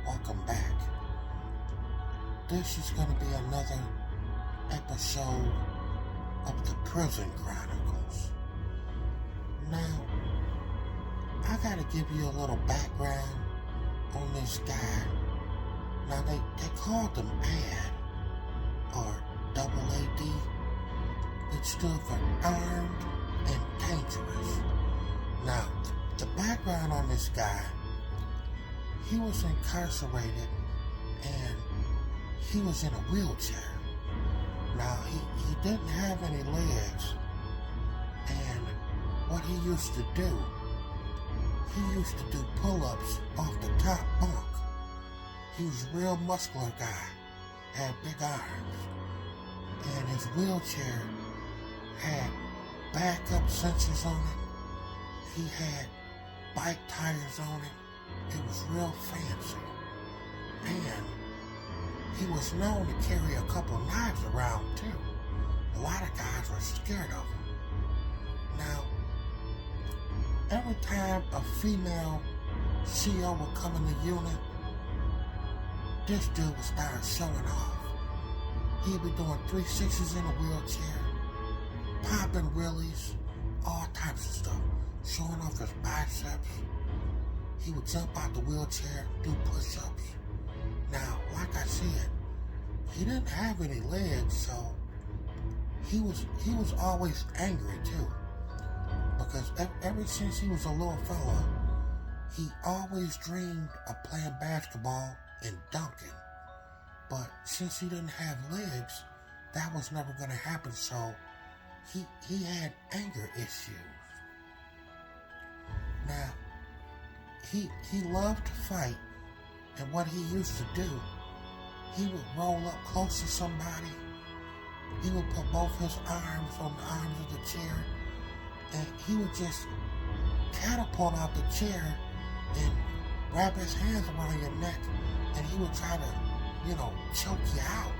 Welcome back. This is going to be another episode of the Prison Chronicles. Now, I got to give you a little background on this guy. Now, they called him AAD, or AAD. It stood for Armed and Dangerous. Now, the background on this guy, he was incarcerated and he was in a wheelchair. Now, he didn't have any legs, and what he used to do pull-ups off the top bunk. He was a real muscular guy, had big arms, and his wheelchair had backup sensors on it. He had bike tires on it. It was real fancy. And he was known to carry a couple knives around too. A lot of guys were scared of him. Now, every time a female CO would come in the unit, this dude would start showing off. He'd be doing 360s in a wheelchair, popping wheelies, all types of stuff, showing off his biceps. He would jump out the wheelchair, do push-ups. Now, like I said, he didn't have any legs, so he was always angry too. Because ever since he was a little fella, he always dreamed of playing basketball and dunking. But since he didn't have legs, that was never going to happen, so he had anger issues. Now, he loved to fight, and what he used to do, he would roll up close to somebody, he would put both his arms on the arms of the chair, and he would just catapult out the chair and wrap his hands around your neck, and he would try to, choke you out.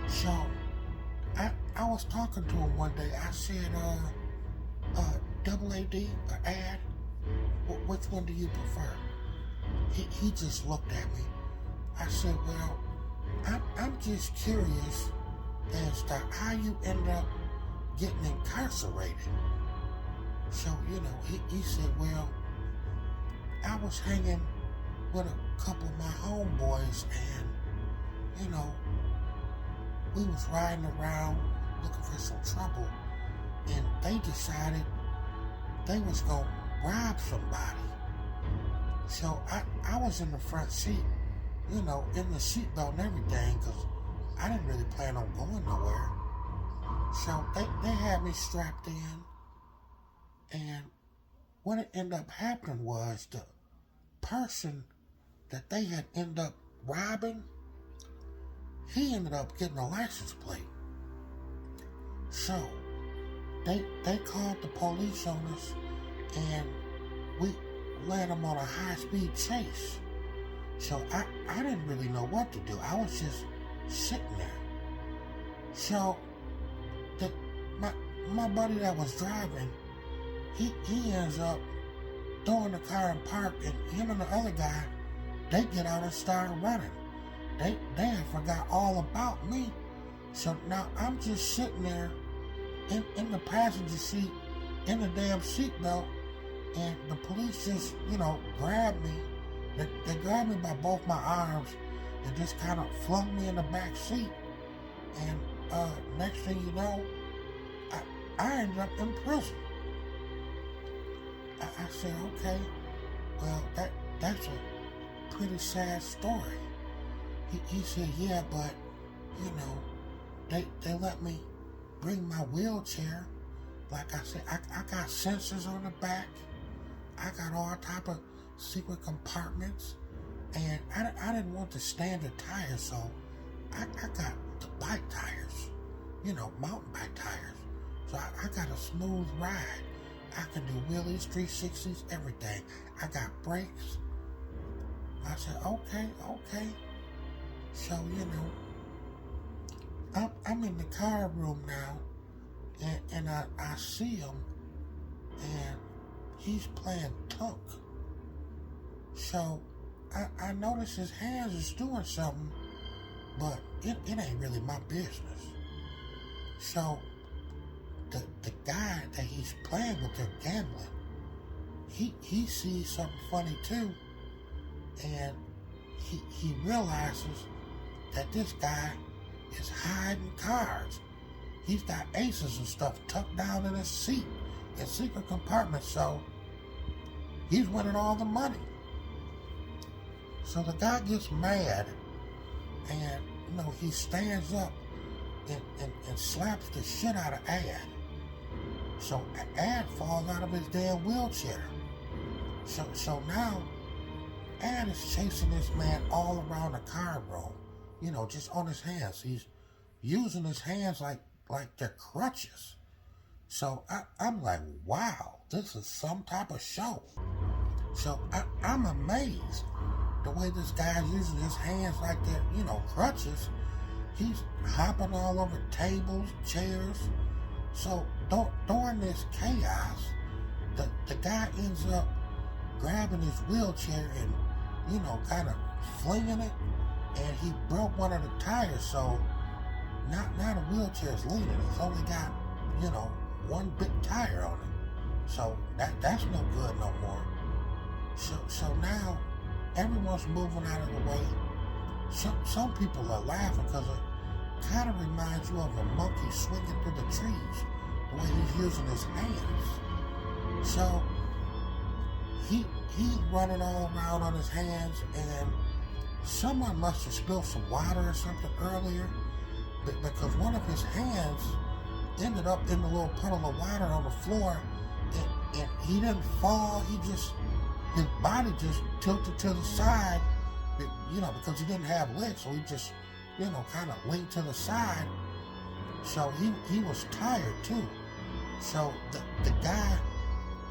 So, I was talking to him one day. I said, AAD or AD, which one do you prefer? He just looked at me. I said, well, I'm just curious as to how you end up getting incarcerated. So, he said, well, I was hanging with a couple of my homeboys, and, we was riding around looking for some trouble, and they decided they was gonna rob somebody. So I was in the front seat, in the seatbelt and everything, because I didn't really plan on going nowhere. So they had me strapped in, and what it ended up happening was the person that they had ended up robbing, he ended up getting a license plate. So they called the police on us, and we led them on a high-speed chase. So I didn't really know what to do. I was just sitting there. So my buddy that was driving, he ends up throwing the car in park, and him and the other guy, they get out and start running. They had forgot all about me. So now I'm just sitting there in the passenger seat, in the damn seatbelt, and the police just, grabbed me. They grabbed me by both my arms and just kind of flung me in the back seat. And next thing you know, I ended up in prison. I said, okay, well, that's a pretty sad story. He said, yeah, but, they let me bring my wheelchair. Like I said, I got sensors on the back. I got all type of secret compartments. And I didn't want the standard tires, so I got the bike tires, mountain bike tires. So I got a smooth ride. I can do wheelies, 360s, everything. I got brakes. I said, okay. So, I'm in the car room now, and I see him, he's playing tunk. So I notice his hands is doing something, but it ain't really my business. So the guy that he's playing with, they're gambling, he sees something funny too, and he realizes that this guy is hiding cards. He's got aces and stuff tucked down in his seat in secret compartments, so he's winning all the money. So the guy gets mad, and he stands up and slaps the shit out of AAD. So AAD falls out of his damn wheelchair. So now AAD is chasing this man all around the card room, just on his hands. He's using his hands like they're crutches. So I'm like, wow, this is some type of show. So I'm amazed the way this guy's using his hands like they're, crutches. He's hopping all over tables, chairs. So during this chaos, the guy ends up grabbing his wheelchair and, kind of flinging it, and he broke one of the tires. So now the wheelchair's leaning. It's only got, one big tire on it. So that's no good no more. So now everyone's moving out of the way. Some people are laughing because it kind of reminds you of a monkey swinging through the trees, the way he's using his hands. So he's running all around on his hands, and someone must have spilled some water or something earlier, because one of his hands ended up in the little puddle of water on the floor, and he didn't fall. His body just tilted to the side, because he didn't have legs, so he just, kind of leaned to the side. So he was tired too. So the guy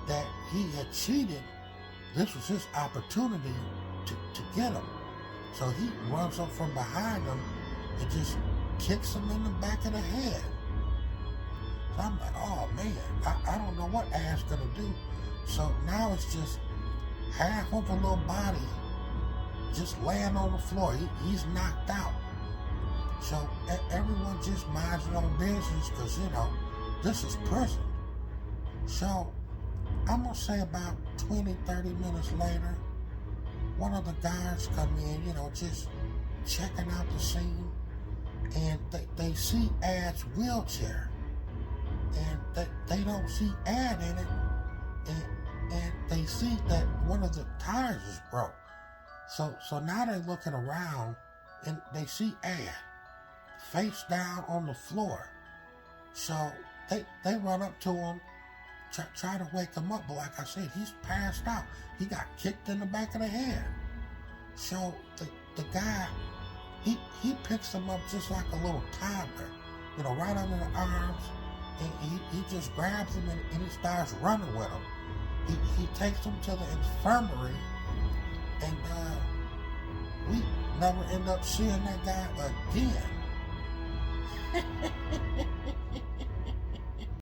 that he had cheated, this was his opportunity to get him. So he runs up from behind him and just kicks him in the back of the head. So I'm like, oh man, I don't know what AAD's gonna do. So now it's just half of a little body just laying on the floor. He's knocked out. So everyone just minds their own business because, this is prison. So I'm going to say about 20, 30 minutes later, one of the guards come in, just checking out the scene, and they see AAD's wheelchair, and they don't see AAD in it, and they see that one of the tires is broke. So now they're looking around, and they see AAD face down on the floor. So they run up to him, try to wake him up, but like I said, he's passed out. He got kicked in the back of the head. So the guy, he picks him up just like a little toddler, right under the arms, and he just grabs him and he starts running with him. He takes him to the infirmary, and we never end up seeing that guy again.